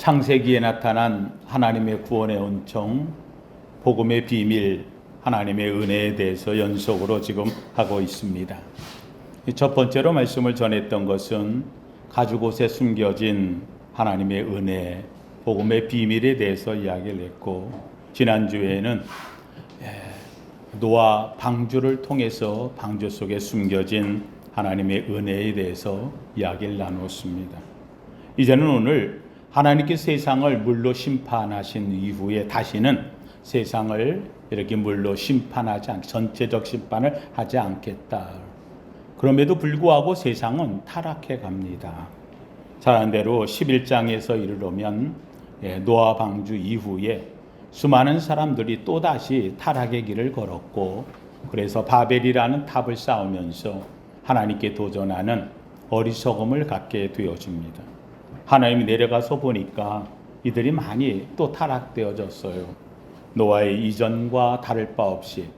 창세기에 나타난 하나님의 구원의 은총, 복음의 비밀, 하나님의 은혜에 대해서 연속으로 지금 하고 있습니다. 첫 번째로 말씀을 전했던 것은 가죽옷에 숨겨진 하나님의 은혜, 복음의 비밀에 대해서 이야기를 했고, 지난주에는 노아 방주를 통해서 방주 속에 숨겨진 하나님의 은혜에 대해서 이야기를 나누었습니다. 이제는 오늘 하나님께 세상을 물로 심판하신 이후에 다시는 세상을 이렇게 물로 심판하지 않, 전체적 심판을 하지 않겠다. 그럼에도 불구하고 세상은 타락해 갑니다. 잘 아는 대로 11장에서 이르려면 노아 방주 이후에 수많은 사람들이 또다시 타락의 길을 걸었고, 그래서 바벨이라는 탑을 쌓으면서 하나님께 도전하는 어리석음을 갖게 되어집니다. 하나님이 내려가서 보니까 이들이 많이 또 타락되어졌어요. 노아의 이전과 다를 바 없이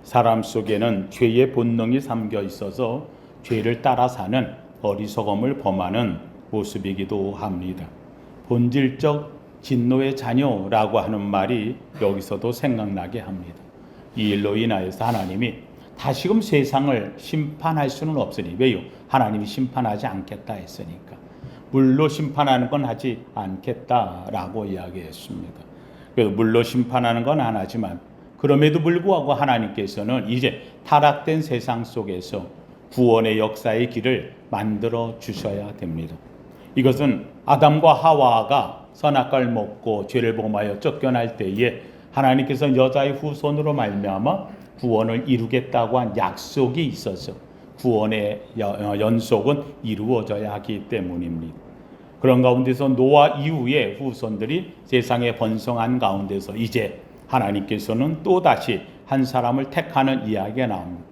사람 속에는 죄의 본능이 담겨 있어서 죄를 따라 사는 어리석음을 범하는 모습이기도 합니다. 본질적 진노의 자녀라고 하는 말이 여기서도 생각나게 합니다. 이 일로 인하여서 하나님이 다시금 세상을 심판할 수는 없으니, 왜요? 하나님이 심판하지 않겠다 했으니까. 물로 심판하는 건 하지 않겠다라고 이야기했습니다. 그래서 물로 심판하는 건 안 하지만, 그럼에도 불구하고 하나님께서는 이제 타락된 세상 속에서 구원의 역사의 길을 만들어 주셔야 됩니다. 이것은 아담과 하와가 선악과를 먹고 죄를 범하여 쫓겨날 때에 하나님께서 여자의 후손으로 말미암아 구원을 이루겠다고 한 약속이 있어서 구원의 연속은 이루어져야 하기 때문입니다. 그런 가운데서 노아 이후의 후손들이 세상에 번성한 가운데서 이제 하나님께서는 또다시 한 사람을 택하는 이야기가 나옵니다.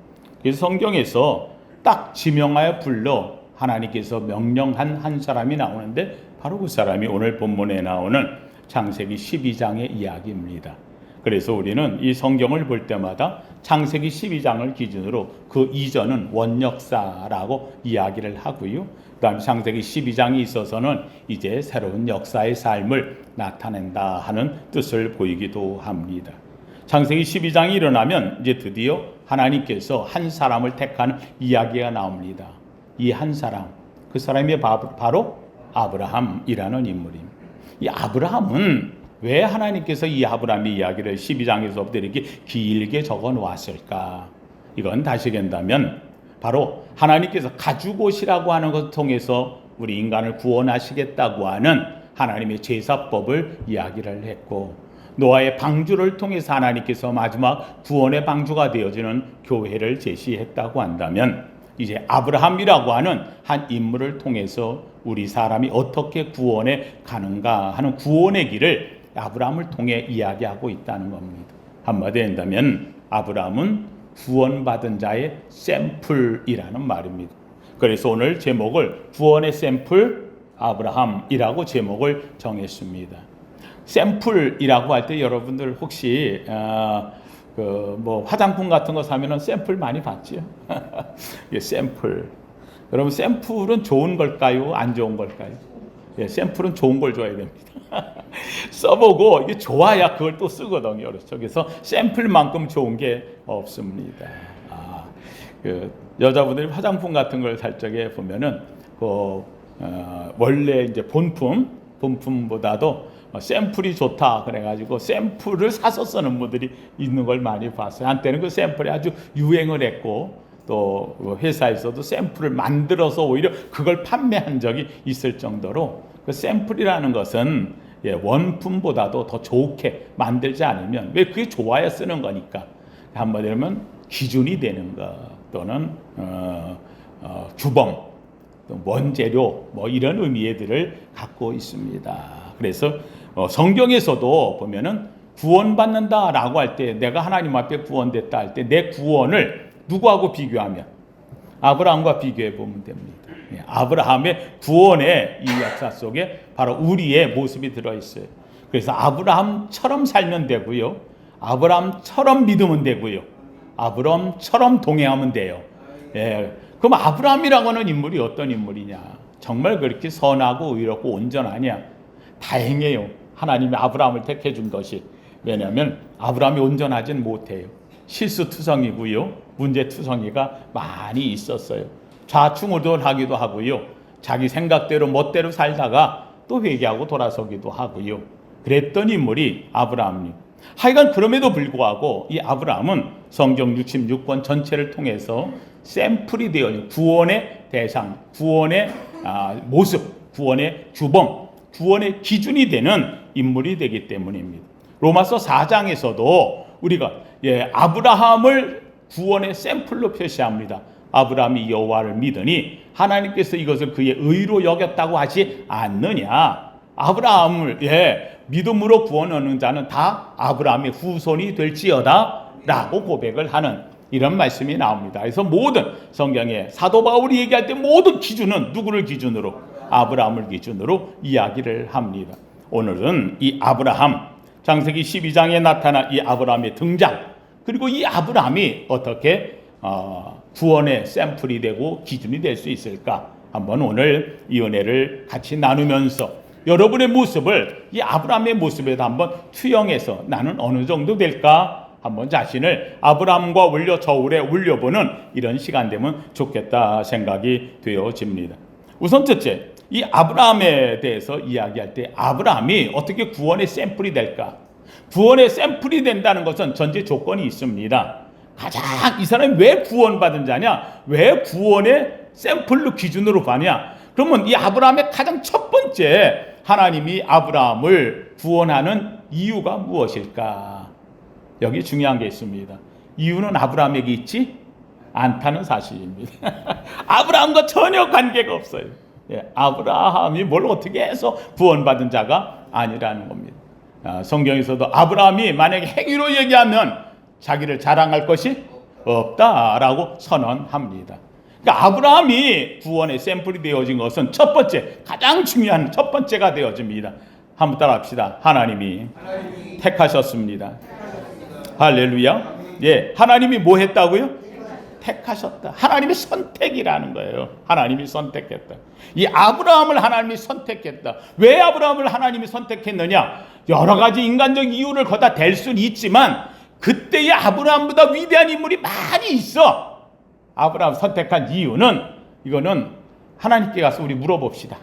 그래서 성경에서 딱 지명하여 불러 하나님께서 명령한 한 사람이 나오는데, 바로 그 사람이 오늘 본문에 나오는 창세기 12장의 이야기입니다. 그래서 우리는 이 성경을 볼 때마다 창세기 12장을 기준으로 그 이전은 원역사라고 이야기를 하고요. 그 다음 창세기 12장이 있어서는 이제 새로운 역사의 삶을 나타낸다 하는 뜻을 보이기도 합니다. 창세기 12장이 일어나면 이제 드디어 하나님께서 한 사람을 택하는 이야기가 나옵니다. 이 한 사람, 그 사람이 바로 아브라함이라는 인물입니다. 이 아브라함은 왜 하나님께서 이 아브라함의 이야기를 12장에서부터 이렇게 길게 적어 놓았을까? 이건 다시 얘기한다면 바로 하나님께서 가죽옷이라고 하는 것을 통해서 우리 인간을 구원하시겠다고 하는 하나님의 제사법을 이야기를 했고, 노아의 방주를 통해서 하나님께서 마지막 구원의 방주가 되어지는 교회를 제시했다고 한다면, 이제 아브라함이라고 하는 한 인물을 통해서 우리 사람이 어떻게 구원에 가는가 하는 구원의 길을 아브라함을 통해 이야기하고 있다는 겁니다. 한마디로 한다면 아브라함은 구원받은 자의 샘플이라는 말입니다. 그래서 오늘 제목을 구원의 샘플 아브라함이라고 제목을 정했습니다. 샘플이라고 할 때 여러분들 혹시 화장품 같은 거 사면은 샘플 많이 받지요? 샘플. 여러분, 샘플은 좋은 걸까요? 안 좋은 걸까요? 샘플은 좋은 걸 줘야 됩니다. 써보고 이게 좋아야 그걸 또 쓰거든요. 그래서 샘플만큼 좋은 게 없습니다. 여자분들이 화장품 같은 걸 살 적에 보면은 원래 이제 본품보다도 샘플이 좋다 그래가지고 샘플을 사서 쓰는 분들이 있는 걸 많이 봤어요. 한때는 그 샘플이 아주 유행을 했고, 또 회사에서도 샘플을 만들어서 오히려 그걸 판매한 적이 있을 정도로, 그 샘플이라는 것은 원품보다도 더 좋게 만들지 않으면, 왜 그게 좋아야 쓰는 거니까, 한마디로 하면 기준이 되는 것, 또는 주범, 또 원재료, 이런 의미들을 갖고 있습니다. 그래서 성경에서도 보면은 구원받는다라고 할 때, 내가 하나님 앞에 구원됐다 할 때 내 구원을 누구하고 비교하면 아브라함과 비교해 보면 됩니다. 아브라함의 구원의 이 역사 속에 바로 우리의 모습이 들어있어요. 그래서 아브라함처럼 살면 되고요, 아브라함처럼 믿으면 되고요, 아브라함처럼 동행하면 돼요. 그럼 아브라함이라고 하는 인물이 어떤 인물이냐? 정말 그렇게 선하고 의롭고 온전하냐? 다행이에요. 하나님이 아브라함을 택해 준 것이. 왜냐하면 아브라함이 온전하진 못해요. 실수투성이고요. 문제투성이가 많이 있었어요. 좌충우돌하기도 하고요. 자기 생각대로 멋대로 살다가 또 회개하고 돌아서기도 하고요. 그랬던 인물이 아브라함입니다. 하여간 그럼에도 불구하고 이 아브라함은 성경 66권 전체를 통해서 샘플이 되어 구원의 대상, 구원의 모습, 구원의 규범, 구원의 기준이 되는 인물이 되기 때문입니다. 로마서 4장에서도 우리가 아브라함을 구원의 샘플로 표시합니다. 아브라함이 여호와를 믿으니 하나님께서 이것을 그의 의로 여겼다고 하지 않느냐. 아브라함을 믿음으로 구원 얻는 자는 다 아브라함의 후손이 될지어다 라고 고백을 하는 이런 말씀이 나옵니다. 그래서 모든 성경에 사도 바울이 얘기할 때 모든 기준은 누구를 기준으로? 아브라함을 기준으로 이야기를 합니다. 오늘은 이 아브라함, 창세기 12장에 나타난 이 아브라함의 등장, 그리고 이 아브라함이 어떻게 구원의 샘플이 되고 기준이 될 수 있을까? 한번 오늘 이 은혜를 같이 나누면서 여러분의 모습을 이 아브라함의 모습에도 한번 투영해서 나는 어느 정도 될까? 한번 자신을 아브라함과 저울에 올려보는 이런 시간 되면 좋겠다 생각이 되어집니다. 우선 첫째, 이 아브라함에 대해서 이야기할 때 아브라함이 어떻게 구원의 샘플이 될까? 구원의 샘플이 된다는 것은 전제 조건이 있습니다. 가장 이 사람이 왜 구원받은 자냐? 왜 구원의 샘플로 기준으로 봐냐? 그러면 이 아브라함의 가장 첫 번째 하나님이 아브라함을 구원하는 이유가 무엇일까? 여기 중요한 게 있습니다. 이유는 아브라함에게 있지 않다는 사실입니다. 아브라함과 전혀 관계가 없어요. 아브라함이 뭘 어떻게 해서 구원받은 자가 아니라는 겁니다. 성경에서도 아브라함이 만약에 행위로 얘기하면 자기를 자랑할 것이 없다라고 선언합니다. 그러니까 아브라함이 구원의 샘플이 되어진 것은 첫 번째, 가장 중요한 첫 번째가 되어집니다. 한번 따라합시다. 하나님이 택하셨습니다. 할렐루야. 하나님이 뭐 했다고요? 택하셨다. 하나님의 선택이라는 거예요. 하나님이 선택했다. 이 아브라함을 하나님이 선택했다. 왜 아브라함을 하나님이 선택했느냐? 여러 가지 인간적 이유를 거다 댈 수는 있지만 그때의 아브라함보다 위대한 인물이 많이 있어. 아브라함 선택한 이유는 이거는 하나님께 가서 우리 물어봅시다.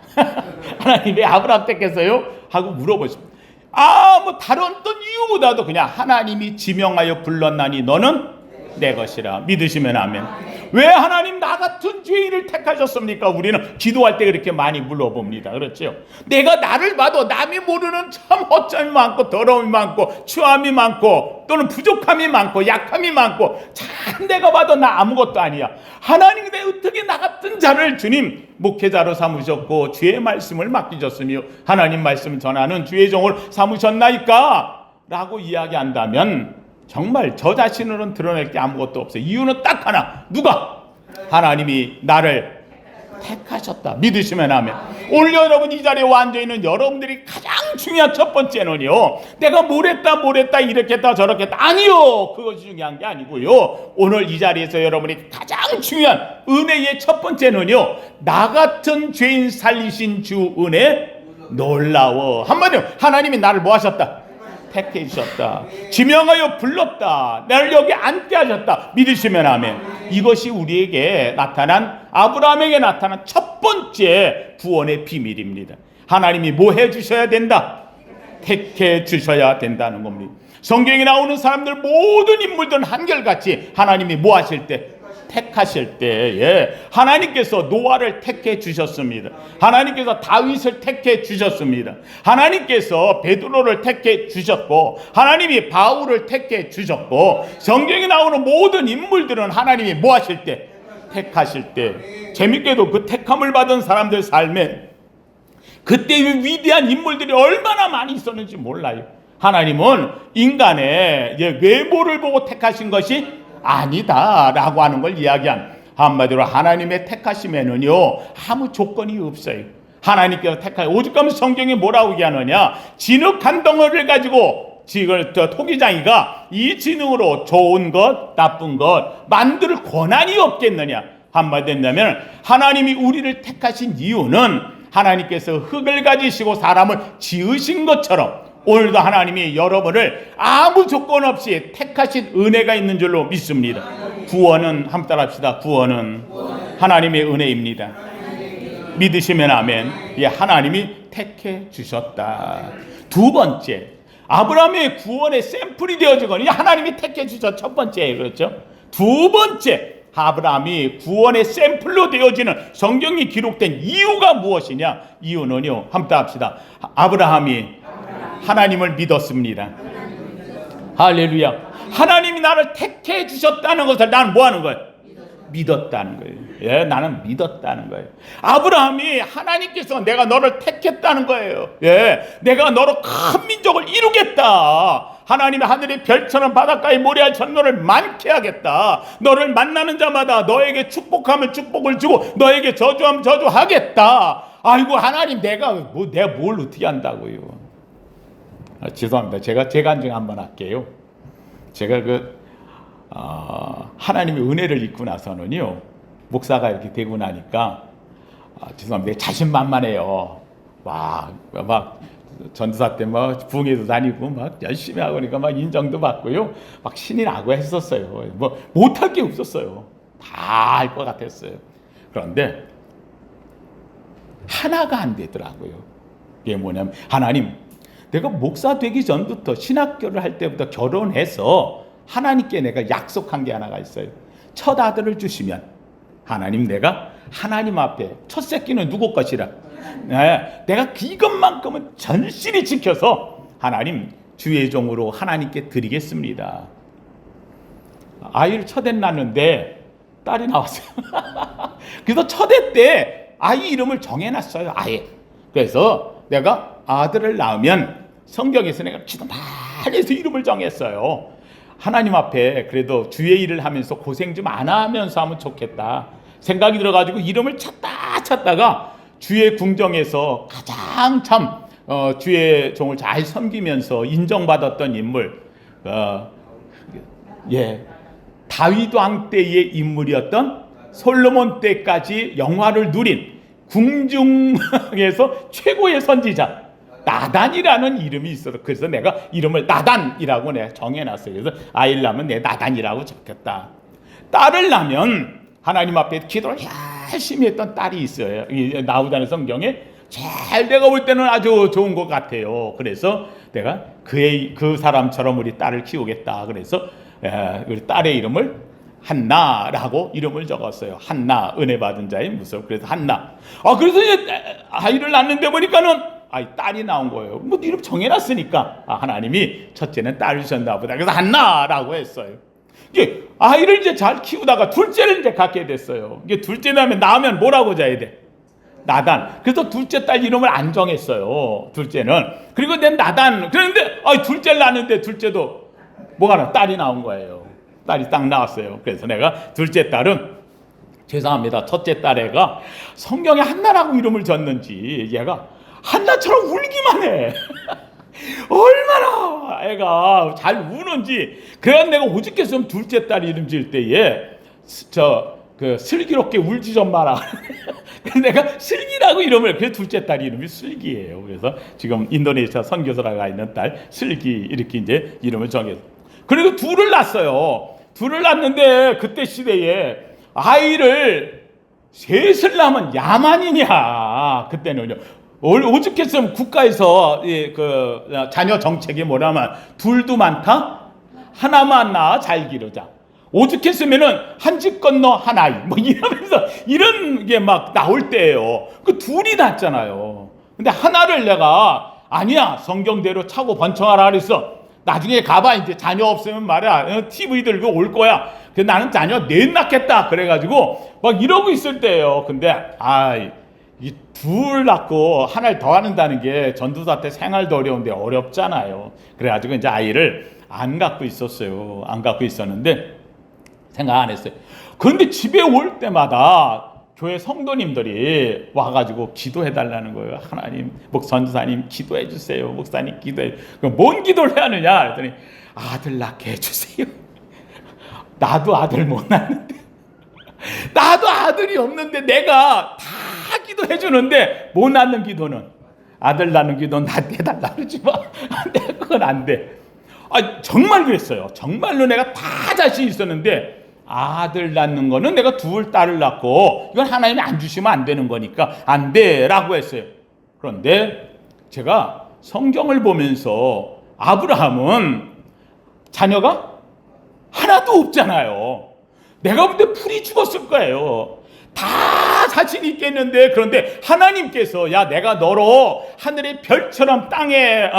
하나님 왜 아브라함 택했어요? 하고 물어보십니다. 뭐 다른 어떤 이유보다도 그냥 하나님이 지명하여 불렀나니 너는 내 것이라. 믿으시면 아멘. 왜 하나님 나 같은 죄인을 택하셨습니까? 우리는 기도할 때 그렇게 많이 물어봅니다. 그렇죠? 내가 나를 봐도 남이 모르는 참 허점이 많고 더러움이 많고 추함이 많고 또는 부족함이 많고 약함이 많고 참 내가 봐도 나 아무것도 아니야. 하나님 왜 어떻게 나 같은 자를 주님 목회자로 삼으셨고 주의 말씀을 맡기셨으며 하나님 말씀 전하는 주의 종을 삼으셨나이까? 라고 이야기한다면 정말 저 자신으로는 드러낼 게 아무것도 없어요. 이유는 딱 하나. 누가? 하나님이 나를 택하셨다. 믿으시면 아멘. 오늘 여러분 이 자리에 앉아 있는 여러분들이 가장 중요한 첫 번째는요, 내가 뭘 했다 이렇게 했다 저렇게 했다. 아니요. 그것이 중요한 게 아니고요. 오늘 이 자리에서 여러분이 가장 중요한 은혜의 첫 번째는요, 나 같은 죄인 살리신 주 은혜 놀라워. 한마디로 하나님이 나를 뭐 하셨다? 택해 주셨다. 지명하여 불렀다. 나를 여기 앉게 하셨다. 믿으시면 아멘. 이것이 우리에게 나타난 아브라함에게 나타난 첫 번째 구원의 비밀입니다. 하나님이 뭐 해주셔야 된다? 택해 주셔야 된다는 겁니다. 성경에 나오는 사람들 모든 인물들은 한결같이 하나님이 뭐 하실 때? 택하실 때에 하나님께서 노아를 택해 주셨습니다. 하나님께서 다윗을 택해 주셨습니다. 하나님께서 베드로를 택해 주셨고 하나님이 바울을 택해 주셨고 성경에 나오는 모든 인물들은 하나님이 뭐 하실 때? 택하실 때. 재밌게도 그 택함을 받은 사람들 삶에 그때의 위대한 인물들이 얼마나 많이 있었는지 몰라요. 하나님은 인간의 외모를 보고 택하신 것이 아니다라고 하는 걸 이야기한, 한마디로 하나님의 택하심에는요 아무 조건이 없어요. 하나님께서 택하여 오죽하면 성경이 뭐라고 얘기하느냐, 진흙 한 덩어리를 가지고 토기장이가 이 진흙으로 좋은 것 나쁜 것 만들 권한이 없겠느냐. 한마디로 한다면 하나님이 우리를 택하신 이유는 하나님께서 흙을 가지시고 사람을 지으신 것처럼 오늘도 하나님이 여러분을 아무 조건 없이 택하신 은혜가 있는 줄로 믿습니다. 구원은 한번 따라합시다. 구원은 하나님의 은혜입니다. 믿으시면 아멘. 예, 하나님이 택해 주셨다. 두 번째, 아브라함의 구원의 샘플이 되어지거든요. 하나님이 택해 주셨. 첫 번째, 그렇죠? 두 번째, 아브라함이 구원의 샘플로 되어지는 성경이 기록된 이유가 무엇이냐? 이유는요, 한번 합시다. 아브라함이 하나님을 믿었습니다. 할렐루야. 하나님이 나를 택해 주셨다는 것을 나는 뭐 하는 거예요? 믿었다는 거예요. 예, 나는 믿었다는 거예요. 아브라함이 하나님께서 내가 너를 택했다는 거예요. 예, 내가 너로 큰 민족을 이루겠다. 하나님의 하늘의 별처럼 바닷가의 모래알처럼 너를 많게 하겠다. 너를 만나는 자마다 너에게 축복하면 축복을 주고 너에게 저주하면 저주하겠다. 아이고 하나님 내가 뭘 어떻게 한다고요? 죄송합니다. 제가 간증 한번 할게요. 제가 하나님의 은혜를 입고 나서는요, 목사가 이렇게 되고 나니까 죄송합니다. 자신만만해요. 막 전도사 때 막 부흥회도 다니고 막 열심히 하고 그러니까 막 인정도 받고요, 막 신이 나고 했었어요. 뭐 못할 게 없었어요. 다 할 것 같았어요. 그런데 하나가 안 되더라고요. 이게 뭐냐면 하나님, 내가 목사 되기 전부터 신학교를 할 때부터 결혼해서 하나님께 내가 약속한 게 하나가 있어요. 첫 아들을 주시면 하나님, 내가 하나님 앞에 첫 새끼는 누구 것이라, 내가 이것만큼은 전실히 지켜서 하나님 주의 종으로 하나님께 드리겠습니다. 아이를 첫애 낳았는데 딸이 나왔어요. 그래서 첫애 때 아이 이름을 정해놨어요. 아예. 그래서 내가 아들을 낳으면 성경에서 내가 기도 많이 해서 이름을 정했어요. 하나님 앞에 그래도 주의 일을 하면서 고생 좀 안 하면서 하면 좋겠다 생각이 들어가지고 이름을 찾다가 주의 궁정에서 가장 참 주의 종을 잘 섬기면서 인정받았던 인물, 다윗 왕 때의 인물이었던 솔로몬 때까지 영화를 누린 궁중에서 최고의 선지자 나단이라는 이름이 있어서, 그래서 내가 이름을 나단이라고 내가 정해놨어요. 그래서 아이를 낳으면 내 나단이라고 적겠다. 딸을 낳으면 하나님 앞에 기도를 열심히 했던 딸이 있어요. 나오다는 성경에 잘 내가 볼 때는 아주 좋은 것 같아요. 그래서 내가 그 사람처럼 우리 딸을 키우겠다. 그래서 우리 딸의 이름을 한나라고 이름을 적었어요. 한나, 은혜 받은 자의 무섭. 그래서 한나. 그래서 이제 아이를 낳는데 보니까는 딸이 나온 거예요. 뭐 이름 정해놨으니까 하나님이 첫째는 딸을 주셨나 보다. 그래서 한나라고 했어요. 이게 아이를 이제 잘 키우다가 둘째를 이제 갖게 됐어요. 이게 둘째 낳으면 뭐라고 자야 돼? 나단. 그래서 둘째 딸 이름을 안 정했어요. 둘째는. 그리고 내 나단. 그런데 둘째를 낳았는데 둘째도 뭐가 나? 딸이 나온 거예요. 딸이 딱 나왔어요. 그래서 내가 둘째 딸은, 죄송합니다, 첫째 딸애가 성경에 한나라고 이름을 줬는지 얘가 한나처럼 울기만 해. 얼마나 애가 잘 우는지. 그래서 내가 오죽했으면 둘째 딸 이름 지을 때에 슬기롭게 울지 좀 마라. 그래서 내가 슬기라고 이름을, 그래서 둘째 딸 이름이 슬기예요. 그래서 지금 인도네시아 선교사가 있는 딸 슬기 이렇게 이제 이름을 정해서. 그리고 둘을 낳았어요. 둘을 낳았는데 그때 시대에 아이를 셋을 낳으면 야만이냐. 그때는요. 오죽했으면 국가에서 자녀 정책이 뭐냐면 둘도 많다, 하나만 낳아 잘 기르자. 오죽했으면은 한 집 건너 한 아이 뭐 이러면서 이런 게 막 나올 때예요. 그 둘이 낳았잖아요. 근데 하나를 내가 아니야, 성경대로 차고 번청하라 그랬어. 나중에 가봐, 이제 자녀 없으면 말이야 TV 들고 올 거야. 그래서 나는 자녀 넷 낳겠다 그래가지고 막 이러고 있을 때예요. 근데 이 둘 낳고 하나를 더 하는다는 게 전도사 때 생활도 어려운데 어렵잖아요. 그래가지고 이제 아이를 안 갖고 있었어요. 안 갖고 있었는데 생각 안 했어요. 그런데 집에 올 때마다 교회 성도님들이 와가지고 기도해달라는 거예요. 하나님, 전도사님 기도해 주세요. 목사님 기도해. 그럼 뭔 기도를 해야 하느냐 그랬더니 아들 낳게 해주세요. 나도 아들 못 낳는데, 나도 아들이 없는데 내가 다 기도해 해주는데 못 낳는 기도는, 아들 낳는 기도는 해달라 그러지 마. 안 돼, 그건 안 돼. 정말 그랬어요. 정말로 내가 다 자신 있었는데 아들 낳는 거는 내가 둘 딸을 낳고 이건 하나님이 안 주시면 안 되는 거니까 안 돼라고 했어요. 그런데 제가 성경을 보면서 아브라함은 자녀가 하나도 없잖아요. 내가 볼 때 풀이 죽었을 거예요. 다 자신 있겠는데, 그런데 하나님께서 야, 내가 너로 하늘의 별처럼 땅에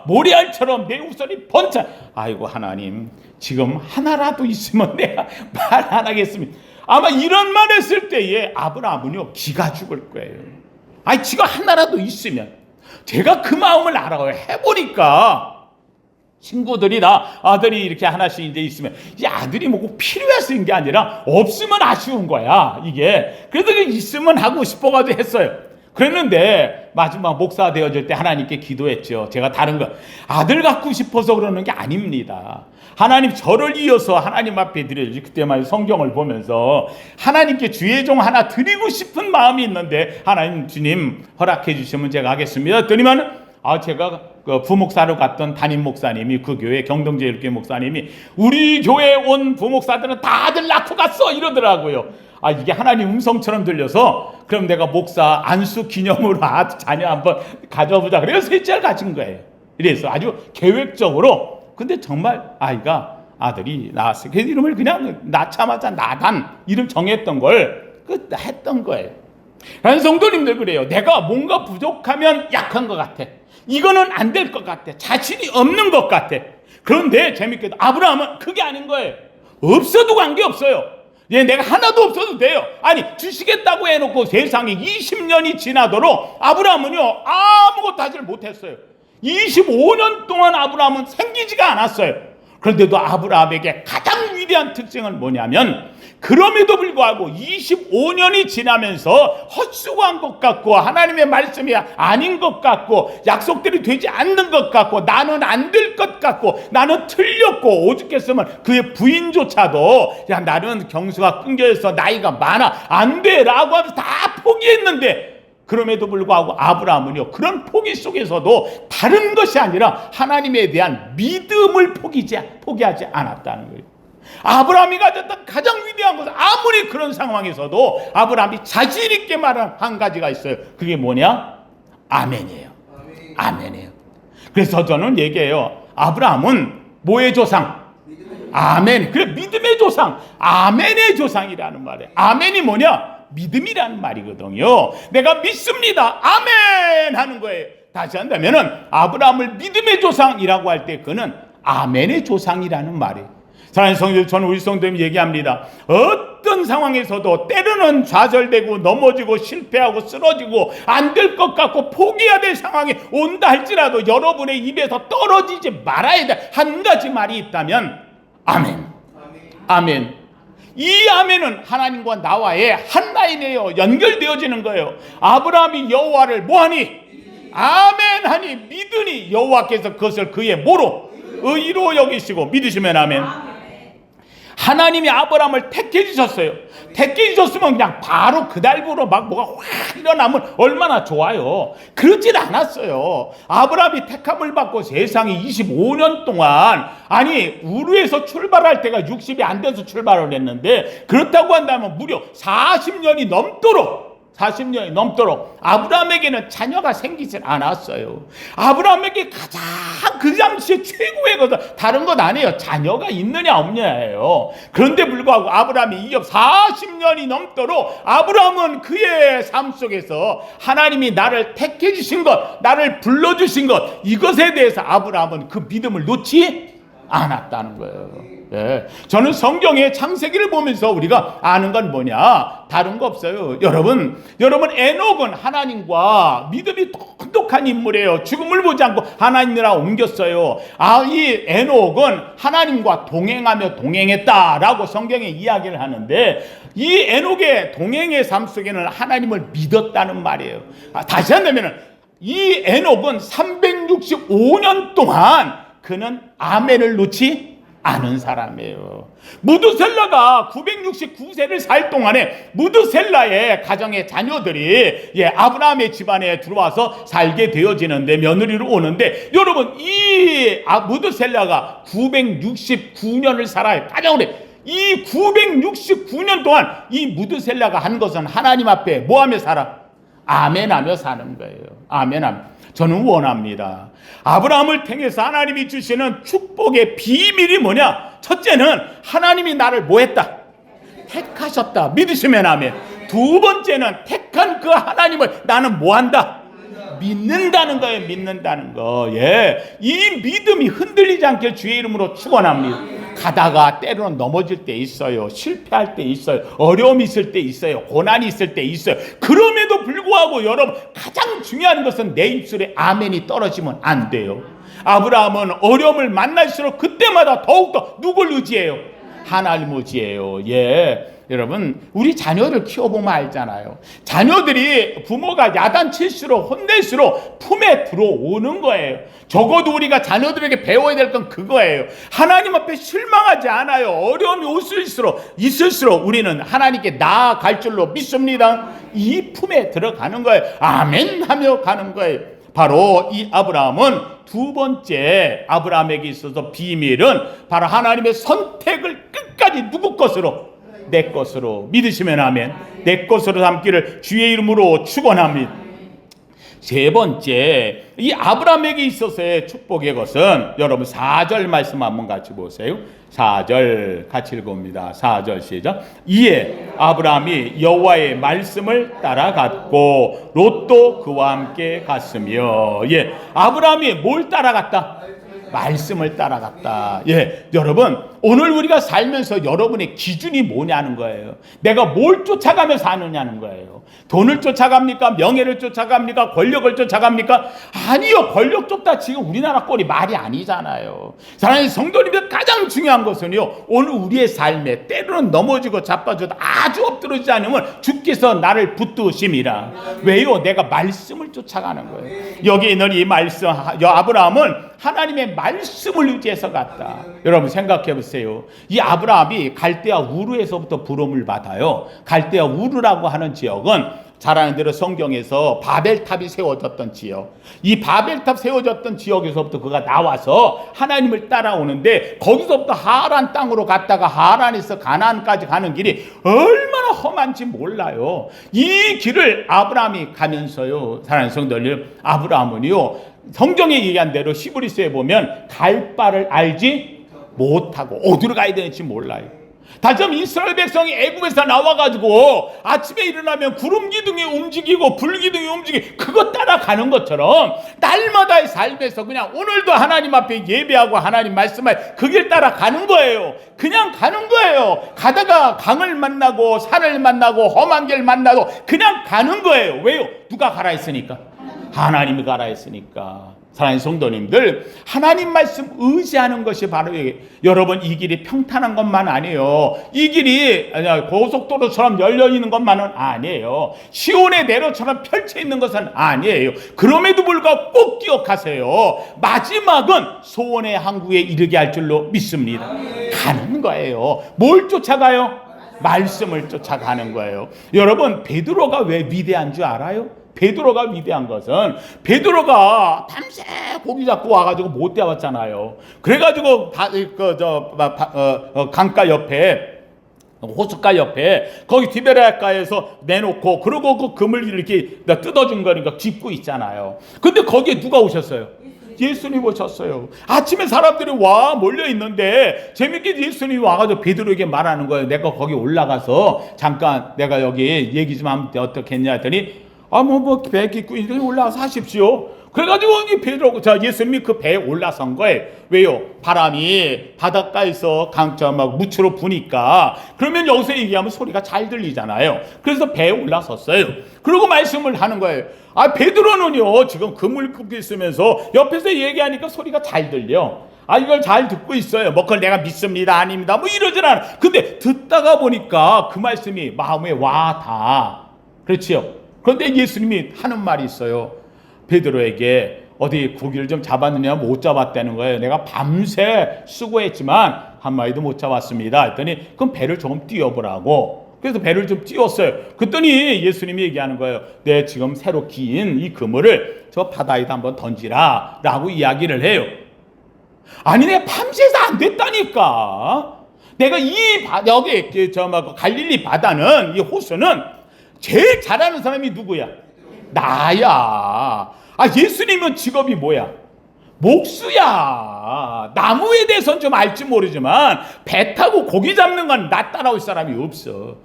모래알처럼 내 후손이 번창. 아이고 하나님, 지금 하나라도 있으면 내가 말 안 하겠습니다. 아마 이런 말 했을 때에 아브라함은요 기가 죽을 거예요. 지금 하나라도 있으면. 제가 그 마음을 알아요. 해보니까 친구들이 아들이 이렇게 하나씩 이제 있으면 이 아들이 뭐 필요해서 인 게 아니라 없으면 아쉬운 거야 이게. 그래도 있으면 하고 싶어가지고 했어요. 그랬는데 마지막 목사 되어질 때 하나님께 기도했죠. 제가 다른 거 아들 갖고 싶어서 그러는 게 아닙니다. 하나님 저를 이어서 하나님 앞에 드려야지. 그때만 성경을 보면서 하나님께 주의 종 하나 드리고 싶은 마음이 있는데 하나님 주님 허락해 주시면 제가 하겠습니다. 그러면 제가 그 부목사로 갔던 담임 목사님이, 그 교회 경동제일교회 목사님이 우리 교회에 온 부목사들은 다들 낳고 갔어 이러더라고요. 이게 하나님 음성처럼 들려서 그럼 내가 목사 안수 기념으로 자녀 한번 가져보자 그래서 셋째를 가진 거예요. 그래서 아주 계획적으로. 근데 정말 아이가 아들이 낳았어요. 그 이름을 그냥 낳자마자 나단 이름 정했던 걸 했던 거예요. 다른 성도님들 그래요. 내가 뭔가 부족하면 약한 것 같아. 이거는 안 될 것 같아. 자신이 없는 것 같아. 그런데 재밌게도 아브라함은 그게 아닌 거예요. 없어도 관계없어요. 내가 하나도 없어도 돼요. 주시겠다고 해놓고 세상에 20년이 지나도록 아브라함은요 아무것도 하지를 못했어요. 25년 동안 아브라함은 생기지가 않았어요. 그런데도 아브라함에게 가장 위대한 특징은 뭐냐면, 그럼에도 불구하고 25년이 지나면서 헛수고한 것 같고 하나님의 말씀이 아닌 것 같고 약속들이 되지 않는 것 같고 나는 안 될 것 같고 나는 틀렸고, 오죽했으면 그의 부인조차도 야, 나는 경수가 끊겨서 나이가 많아 안 돼 라고 하면서 다 포기했는데, 그럼에도 불구하고 아브라함은요 그런 포기 속에서도 다른 것이 아니라 하나님에 대한 믿음을 포기하지 않았다는 거예요. 아브라함이 가졌던 가장 위대한 것은, 아무리 그런 상황에서도 아브라함이 자신 있게 말한 한 가지가 있어요. 그게 뭐냐? 아멘이에요. 아멘이에요. 그래서 저는 얘기해요. 아브라함은 뭐의 조상? 아멘. 그래, 믿음의 조상, 아멘의 조상이라는 말이에요. 아멘이 뭐냐? 믿음이라는 말이거든요. 내가 믿습니다. 아멘 하는 거예요. 다시 한다면은 아브라함을 믿음의 조상이라고 할 때 그는 아멘의 조상이라는 말이에요. 사랑하는 성도들, 저는 우리 성도님 얘기합니다. 어떤 상황에서도 때로는 좌절되고 넘어지고 실패하고 쓰러지고 안 될 것 같고 포기해야 될 상황이 온다 할지라도 여러분의 입에서 떨어지지 말아야 될 한 가지 말이 있다면 아멘. 아멘. 이 아멘은 하나님과 나와의 한 라인이에요. 연결되어지는 거예요. 아브라함이 여호와를 뭐하니? 아멘하니 믿으니 여호와께서 그것을 그의 뭐로? 의로 여기시고. 믿으시면 아멘. 하나님이 아브라함을 택해 주셨어요. 택해 주셨으면 그냥 바로 그달부로 막 뭐가 확 일어나면 얼마나 좋아요. 그러질 않았어요. 아브라함이 택함을 받고 세상에 25년 동안, 우르에서 출발할 때가 60이 안 돼서 출발을 했는데, 그렇다고 한다면 무려 40년이 넘도록 아브라함에게는 자녀가 생기질 않았어요. 아브라함에게 가장 그 당시에 최고의 것은 다른 것 아니에요. 자녀가 있느냐 없느냐예요. 그런데 불구하고 아브라함이 40년이 넘도록 아브라함은 그의 삶 속에서 하나님이 나를 택해 주신 것, 나를 불러주신 것, 이것에 대해서 아브라함은 그 믿음을 놓지 않았다는 거예요. 저는 성경의 창세기를 보면서 우리가 아는 건 뭐냐? 다른 거 없어요. 여러분 에녹은 하나님과 믿음이 똑똑한 인물이에요. 죽음을 보지 않고 하나님이라 옮겼어요. 이 에녹은 하나님과 동행하며 동행했다라고 성경에 이야기를 하는데, 이 에녹의 동행의 삶 속에는 하나님을 믿었다는 말이에요. 다시 한다면 이 에녹은 365년 동안 그는 아멘을 놓지 아는 사람이에요. 무드셀라가 969세를 살 동안에 무드셀라의 가정의 자녀들이 아브라함의 집안에 들어와서 살게 되어지는데, 며느리로 오는데, 여러분 이 무드셀라가 969년을 살아요. 가정으로. 이 969년 동안 이 무드셀라가 한 것은 하나님 앞에 뭐하며 살아? 아멘하며 사는 거예요. 아멘하며. 저는 원합니다. 아브라함을 통해서 하나님이 주시는 축복의 비밀이 뭐냐? 첫째는 하나님이 나를 뭐했다? 택하셨다. 믿으시면 아멘. 두 번째는 택한 그 하나님을 나는 뭐한다? 믿는다는 거예요. 믿는다는 거. 이 믿음이 흔들리지 않게 주의 이름으로 축원합니다. 가다가 때로는 넘어질 때 있어요. 실패할 때 있어요. 어려움이 있을 때 있어요. 고난이 있을 때 있어요. 그럼에도 불구하고 여러분, 가장 중요한 것은 내 입술에 아멘이 떨어지면 안 돼요. 아브라함은 어려움을 만날수록 그때마다 더욱더 누굴 의지해요? 하나님 의지해요. 여러분, 우리 자녀를 키워보면 알잖아요. 자녀들이 부모가 야단칠수록 혼낼수록 품에 들어오는 거예요. 적어도 우리가 자녀들에게 배워야 될 건 그거예요. 하나님 앞에 실망하지 않아요. 어려움이 있을수록 우리는 하나님께 나아갈 줄로 믿습니다. 이 품에 들어가는 거예요. 아멘 하며 가는 거예요. 바로 이 아브라함은 두 번째 아브라함에게 있어서 비밀은 바로 하나님의 선택을 끝까지 누구 것으로? 내 것으로. 믿으시면 아멘. 내 것으로 삼기를 주의 이름으로 축원합니다. 세 번째, 이 아브라함에게 있어서의 축복의 것은 여러분 4절 말씀 한번 같이 보세요. 4절 같이 읽어봅니다. 4절 시작. 이에 아브라함이 여호와의 말씀을 따라갔고 롯도 그와 함께 갔으며. 아브라함이 뭘 따라갔다? 말씀을 따라갔다. 여러분, 오늘 우리가 살면서 여러분의 기준이 뭐냐는 거예요. 내가 뭘 쫓아가며 사느냐는 거예요. 돈을 쫓아갑니까? 명예를 쫓아갑니까? 권력을 쫓아갑니까? 아니요. 권력 쫓다 지금 우리나라 꼴이 말이 아니잖아요. 사랑하는 성도님들, 가장 중요한 것은요, 오늘 우리의 삶에 때로는 넘어지고 자빠져도 아주 엎드러지지 않으면 주께서 나를 붙드심이라. 왜요? 내가 말씀을 쫓아가는 거예요. 여기 있는 이 말씀, 아브라함은 하나님의 말씀을 의지해서 갔다. 여러분 생각해 보세요. 이 아브라함이 갈대아 우르에서부터 부름을 받아요. 갈대아 우르라고 하는 지역은 잘 아는 대로 성경에서 바벨탑이 세워졌던 지역. 이 바벨탑 세워졌던 지역에서부터 그가 나와서 하나님을 따라오는데, 거기서부터 하란 땅으로 갔다가 하란에서 가나안까지 가는 길이 얼마나 험한지 몰라요. 이 길을 아브라함이 가면서요, 사랑하는 성도님, 아브라함은요, 성경에 얘기한 대로 히브리서에 보면 갈 바를 알지 못하고 어디로 가야 되는지 몰라요. 다시 한번 이스라엘 백성이 애굽에서 나와가지고 아침에 일어나면 구름 기둥이 움직이고 불 기둥이 움직이고 그거 따라가는 것처럼 날마다의 삶에서 그냥 오늘도 하나님 앞에 예배하고 하나님 말씀을 그 길 따라가는 거예요. 그냥 가는 거예요. 가다가 강을 만나고 산을 만나고 험한 길 만나도 그냥 가는 거예요. 왜요? 누가 가라 했으니까. 하나님이 가라 했으니까. 사랑하는 성도님들, 하나님 말씀 의지하는 것이 바로 여러분, 이 길이 평탄한 것만 아니에요. 이 길이 고속도로처럼 열려있는 것만은 아니에요. 시온의 내로처럼 펼쳐있는 것은 아니에요. 그럼에도 불구하고 꼭 기억하세요. 마지막은 소원의 항구에 이르게 할 줄로 믿습니다. 가는 거예요. 뭘 쫓아가요? 말씀을 쫓아가는 거예요. 여러분, 베드로가 왜 위대한 줄 알아요? 베드로가 위대한 것은, 베드로가 밤새 고기 잡고 와가지고 못 대왔잖아요. 그래가지고 강가 옆에, 호숫가 옆에 거기 디베레아가에서 내놓고, 그리고 그 금을 이렇게 뜯어준 거니까 짚고 있잖아요. 근데 거기에 누가 오셨어요? 예수님 오셨어요. 아침에 사람들이 와 몰려 있는데 재밌게 예수님이 와가지고 베드로에게 말하는 거예요. 내가 거기 올라가서 잠깐 내가 여기 얘기 좀 하면 어떻겠냐 했더니, 배 깃고 올라가서 하십시오. 그래가지고 이 베드로, 예수님이 그 배에 올라선 거예요. 왜요? 바람이 바닷가에서 막 무추로 부니까, 그러면 여기서 얘기하면 소리가 잘 들리잖아요. 그래서 배에 올라섰어요. 그리고 말씀을 하는 거예요. 베드로는요, 지금 그물 끄고 있으면서 옆에서 얘기하니까 소리가 잘 들려. 이걸 잘 듣고 있어요. 그걸 내가 믿습니다, 아닙니다, 이러진 않아. 근데 듣다가 보니까 그 말씀이 마음에 와 닿아. 그렇지요? 그런데 예수님이 하는 말이 있어요. 베드로에게 어디 고기를 좀 잡았느냐? 못 잡았다는 거예요. 내가 밤새 수고했지만 마리도 못 잡았습니다. 했더니 그럼 배를 조금 띄워보라고. 그래서 배를 좀 띄웠어요. 그랬더니 예수님이 얘기하는 거예요. 네, 지금 새로 긴 이 그물을 저 바다에다 한번 던지라 라고 이야기를 해요. 아니, 내가 밤새서 안 됐다니까. 내가 여기 갈릴리 바다는, 이 호수는 제일 잘하는 사람이 누구야? 나야. 예수님은 직업이 뭐야? 목수야. 나무에 대해서는 좀 알지 모르지만 배 타고 고기 잡는 건 나 따라올 사람이 없어.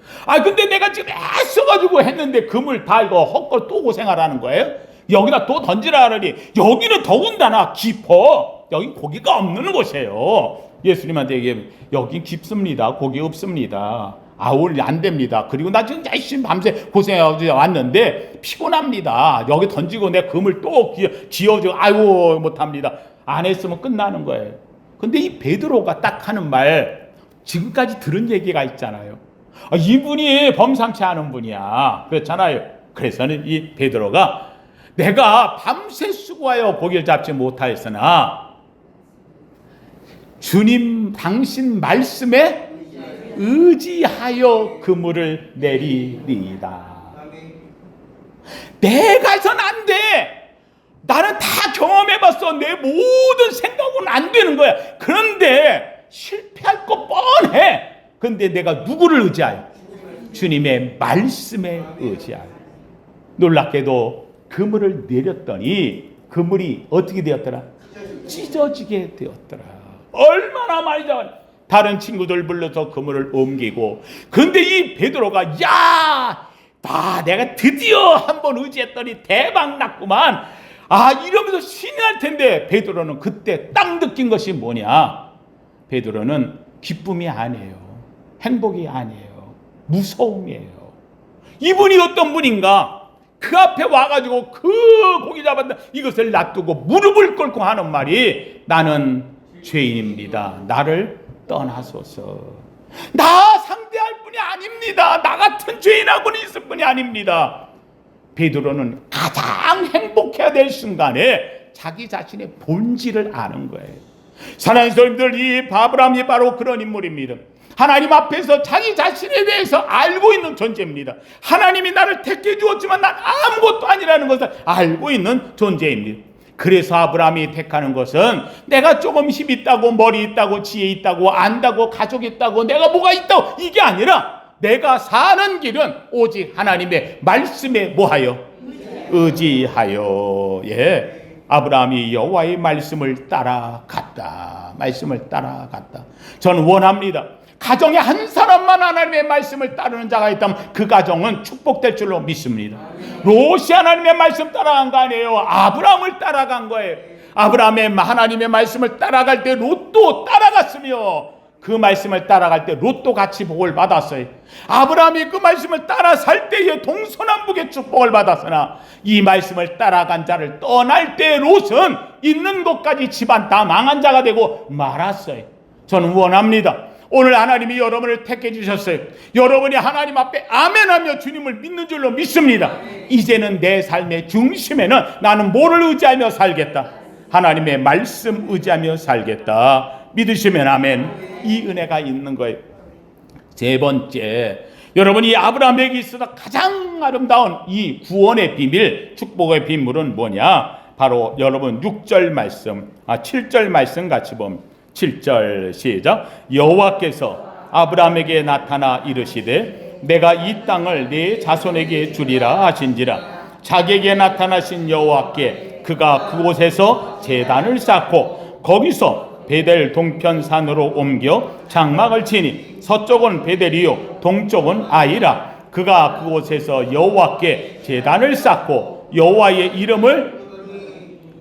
근데 내가 지금 애써가지고 했는데 그물 다 이거 헛걸 또 고생하라는 거예요? 여기다 또 던지라 하더니 여기는 더군다나 깊어. 여기 고기가 없는 곳이에요. 예수님한테 얘기해, 여기 깊습니다. 고기 없습니다. 오늘 안 됩니다. 그리고 나 지금 열심히 밤새 고생해서 왔는데 피곤합니다. 여기 던지고 내 그물 또 기어지고 아이고 못합니다. 안 했으면 끝나는 거예요. 근데 이 베드로가 딱 하는 말, 지금까지 들은 얘기가 있잖아요. 이분이 범상치 않은 분이야. 그렇잖아요. 그래서는 이 베드로가 내가 밤새 수고하여 고기를 잡지 못하였으나 주님 당신 말씀에 의지하여 그물을 내리리이다. 내가선 안 돼. 나는 다 경험해봤어. 내 모든 생각은 안 되는 거야. 그런데 실패할 거 뻔해. 근데 내가 누구를 의지하여? 주님의 말씀에 의지하여. 놀랍게도 그물을 내렸더니 그물이 어떻게 되었더라? 찢어지게 되었더라. 얼마나 많이 잡았냐. 다른 친구들 불러서 그물을 옮기고. 근데 이 베드로가 내가 드디어 한번 의지했더니 대박 났구만. 이러면서 신이 날 텐데 베드로는 그때 딱 느낀 것이 뭐냐? 베드로는 기쁨이 아니에요. 행복이 아니에요. 무서움이에요. 이분이 어떤 분인가? 그 앞에 와가지고 그 고기 잡았다 이것을 놔두고 무릎을 꿇고 하는 말이, 나는 죄인입니다. 나를 떠나소서. 나 상대할 분이 아닙니다. 나 같은 죄인하고는 있을 분이 아닙니다. 베드로는 가장 행복해야 될 순간에 자기 자신의 본질을 아는 거예요. 사랑하는 성도님들, 이 아브라함이 바로 그런 인물입니다. 하나님 앞에서 자기 자신에 대해서 알고 있는 존재입니다. 하나님이 나를 택해 주었지만 난 아무것도 아니라는 것을 알고 있는 존재입니다. 그래서 아브라함이 택하는 것은 내가 조금 힘 있다고, 머리 있다고, 지혜 있다고, 안다고, 가족 있다고, 내가 뭐가 있다고, 이게 아니라 내가 사는 길은 오직 하나님의 말씀에 뭐하여? 의지하여. 아브라함이 여호와의 말씀을 따라갔다. 말씀을 따라갔다. 저는 원합니다. 가정에 한 사람만 하나님의 말씀을 따르는 자가 있다면 그 가정은 축복될 줄로 믿습니다. 롯이 하나님의 말씀 따라간 거 아니에요. 아브라함을 따라간 거예요. 아브라함의 하나님의 말씀을 따라갈 때 롯도 따라갔으며 그 말씀을 따라갈 때 롯도 같이 복을 받았어요. 아브라함이 그 말씀을 따라 살 때에 동서남북의 축복을 받았으나 이 말씀을 따라간 자를 떠날 때 롯은 있는 곳까지 집안 다 망한 자가 되고 말았어요. 저는 원합니다. 오늘 하나님이 여러분을 택해 주셨어요. 여러분이 하나님 앞에 아멘하며 주님을 믿는 줄로 믿습니다. 이제는 내 삶의 중심에는 나는 뭐를 의지하며 살겠다? 하나님의 말씀 의지하며 살겠다. 믿으시면 아멘. 이 은혜가 있는 거예요. 세 번째, 여러분이 아브라함에게 있어서 가장 아름다운 이 구원의 비밀, 축복의 비밀은 뭐냐? 바로 여러분 6절 말씀, 7절 말씀 같이 보면 7절 시작. 여호와께서 아브라함에게 나타나 이르시되 내가 이 땅을 네 자손에게 주리라 하신지라. 자기에게 나타나신 여호와께 그가 그곳에서 제단을 쌓고 거기서 베델 동편산으로 옮겨 장막을 치니 서쪽은 베델이요 동쪽은 아이라. 그가 그곳에서 여호와께 제단을 쌓고 여호와의 이름을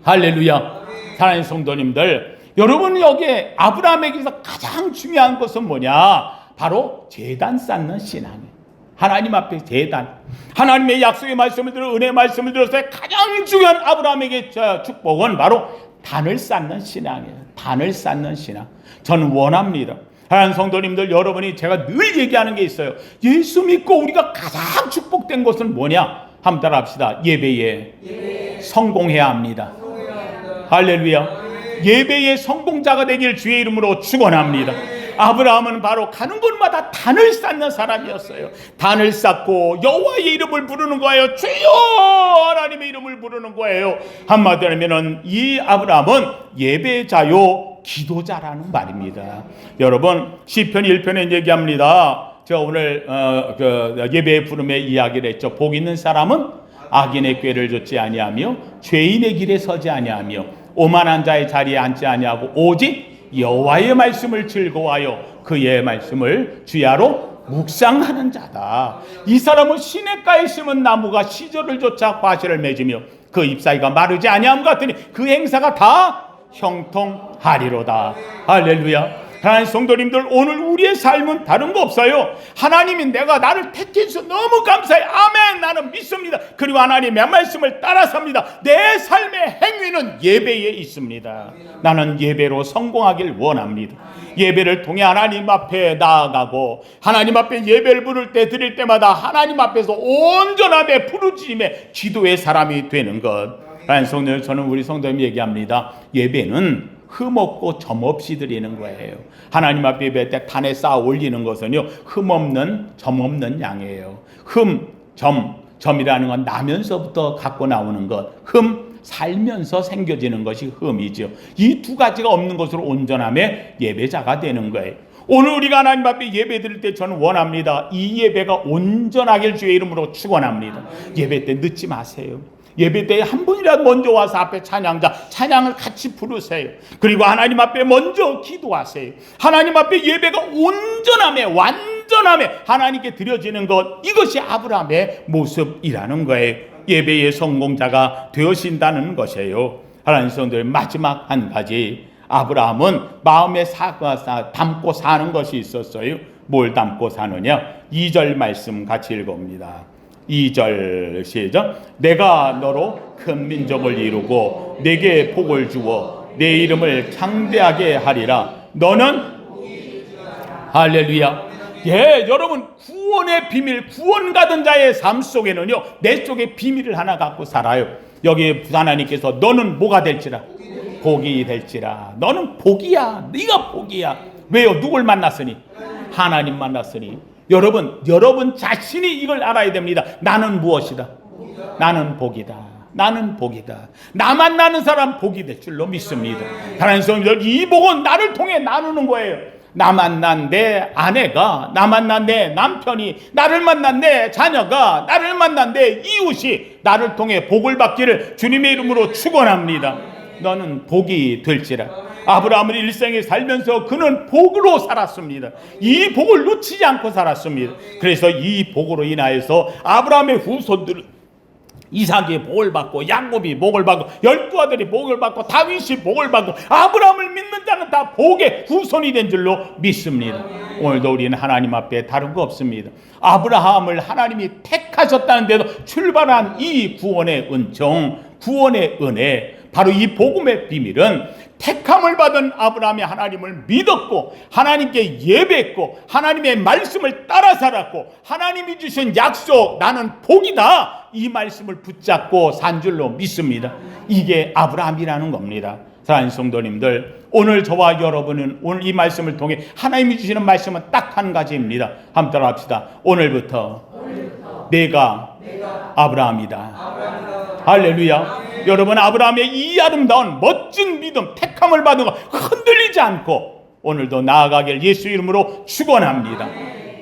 할렐루야. 사랑하는 성도님들, 여러분 여기에 아브라함에게서 가장 중요한 것은 뭐냐? 바로 제단 쌓는 신앙이에요. 하나님 앞에 제단, 하나님의 약속의 말씀을 들어 은혜의 말씀을 들어서 가장 중요한 아브라함에게 축복은 바로 단을 쌓는 신앙이에요. 단을 쌓는 신앙. 저는 원합니다. 하나님 성도님들, 여러분이 제가 늘 얘기하는 게 있어요. 예수 믿고 우리가 가장 축복된 것은 뭐냐? 한번 따라합시다. 예배에 성공해야 합니다. 할렐루야. 예배의 성공자가 되길 주의 이름으로 축원합니다. 아브라함은 바로 가는 곳마다 단을 쌓는 사람이었어요. 단을 쌓고 여호와의 이름을 부르는 거예요. 주여 하나님의 이름을 부르는 거예요. 한마디로 하면은 이 아브라함은 예배자요 기도자라는 말입니다. 여러분 시편 1편에 얘기합니다. 저 오늘 예배 부름의 이야기를 했죠. 복 있는 사람은 악인의 꾀를 좇지 아니하며 죄인의 길에 서지 아니하며 오만한 자의 자리에 앉지 아니하고 오직 여호와의 말씀을 즐거워하여 그의 말씀을 주야로 묵상하는 자다. 이 사람은 시냇가에 심은 나무가 시절을 쫓아 과실을 맺으며 그 잎사귀가 마르지 아니함 같으니 그 행사가 다 형통하리로다. 할렐루야. 하나님 성도님들, 오늘 우리의 삶은 다른 거 없어요. 하나님이 내가 나를 택해주셔서 너무 감사해. 아멘. 나는 믿습니다. 그리고 하나님의 말씀을 따라 삽니다. 내 삶의 행위는 예배에 있습니다. 나는 예배로 성공하길 원합니다. 예배를 통해 하나님 앞에 나아가고 하나님 앞에 예배를 부를 때 드릴 때마다 하나님 앞에서 온전함에 부르짖음에 기도의 사람이 되는 것. 하나님 성도님, 저는 우리 성도님 얘기합니다. 예배는 흠없고 점없이 드리는 거예요. 하나님 앞에 예배할 때 단에 쌓아 올리는 것은요, 흠없는 점없는 양이에요. 점이라는 건 나면서부터 갖고 나오는 것, 살면서 생겨지는 것이 흠이죠. 이 두 가지가 없는 것으로 온전함의 예배자가 되는 거예요. 오늘 우리가 하나님 앞에 예배 드릴 때 저는 원합니다. 이 예배가 온전하길 주의 이름으로 축원합니다. 예배 때 늦지 마세요. 예배 때에 한 분이라도 먼저 와서 앞에 찬양을 같이 부르세요. 그리고 하나님 앞에 먼저 기도하세요. 하나님 앞에 예배가 완전함에 하나님께 드려지는 것, 이것이 아브라함의 모습이라는 거예요. 예배의 성공자가 되어진다는 것이에요. 하나님 성도들, 마지막 한 가지, 아브라함은 마음에 담고 사는 것이 있었어요. 뭘 담고 사느냐? 2절 말씀 같이 읽어봅니다. 2절 시작. 내가 너로 큰 민족을 이루고 내게 복을 주어 내 이름을 창대하게 하리라. 너는 할렐루야. 예, 여러분, 구원의 비밀, 구원 받은 자의 삶 속에는요, 내 속에 비밀을 하나 갖고 살아요. 여기 하나님께서 너는 뭐가 될지라? 복이 될지라. 너는 복이야. 네가 복이야. 왜요? 누굴 만났으니? 하나님 만났으니. 여러분 자신이 이걸 알아야 됩니다. 나는 무엇이다? 나는 복이다. 나는 복이다. 나 만나는 사람 복이 될 줄로 믿습니다. 하나님 성도들, 이 복은 나를 통해 나누는 거예요. 나 만난 내 아내가, 나 만난 내 남편이, 나를 만난 내 자녀가, 나를 만난 내 이웃이 나를 통해 복을 받기를 주님의 이름으로 축원합니다. 너는 복이 될지라. 아브라함은 일생에 살면서 그는 복으로 살았습니다. 이 복을 놓치지 않고 살았습니다. 그래서 이 복으로 인하여서 아브라함의 후손들은 이삭이 복을 받고, 야곱이 복을 받고, 12아들이 복을 받고, 다윗이 복을 받고, 아브라함을 믿는 자는 다 복의 후손이 된 줄로 믿습니다. 오늘도 우리는 하나님 앞에 다른 거 없습니다. 아브라함을 하나님이 택하셨다는데도 출발한 이 구원의 은총, 구원의 은혜, 바로 이 복음의 비밀은 택함을 받은 아브라함이 하나님을 믿었고, 하나님께 예배했고, 하나님의 말씀을 따라 살았고, 하나님이 주신 약속, 나는 복이다, 이 말씀을 붙잡고 산 줄로 믿습니다. 이게 아브라함이라는 겁니다. 사랑하는 성도님들, 오늘 저와 여러분은 오늘 이 말씀을 통해 하나님이 주시는 말씀은 딱 한 가지입니다. 한번 따라합시다. 오늘부터 내가 아브라함이다. 할렐루야. 여러분, 아브라함의 이 아름다운 멋진 믿음, 택함을 받은 거 흔들리지 않고 오늘도 나아가길 예수 이름으로 축원합니다.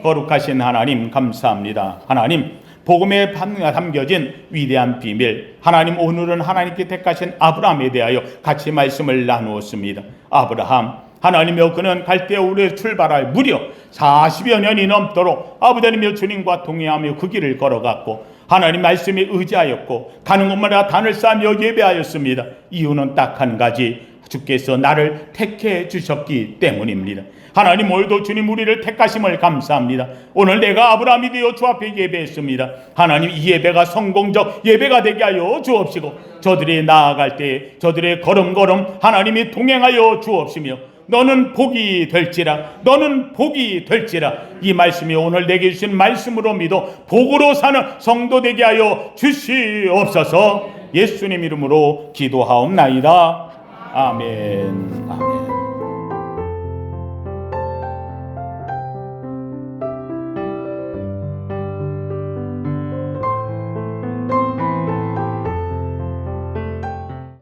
거룩하신 하나님, 감사합니다. 하나님, 복음에 담겨진 위대한 비밀, 하나님, 오늘은 하나님께 택하신 아브라함에 대하여 같이 말씀을 나누었습니다. 아브라함, 하나님이여, 그는 갈대아 우르에 출발할 무려 40여 년이 넘도록 아버지님이여 주님과 동행하며 그 길을 걸어갔고, 하나님 말씀에 의지하였고, 가는 곳마다 단을 쌓으며 예배하였습니다. 이유는 딱 한 가지, 주께서 나를 택해 주셨기 때문입니다. 하나님, 오늘도 주님 우리를 택하심을 감사합니다. 오늘 내가 아브라함이 되어 주 앞에 예배했습니다. 하나님, 이 예배가 성공적 예배가 되게 하여 주옵시고, 저들이 나아갈 때 저들의 걸음걸음 하나님이 동행하여 주옵시며, 너는 복이 될지라, 너는 복이 될지라, 이 말씀이 오늘 내게 주신 말씀으로 믿어 복으로 사는 성도 되게 하여 주시옵소서. 예수님 이름으로 기도하옵나이다. 아멘. 아멘.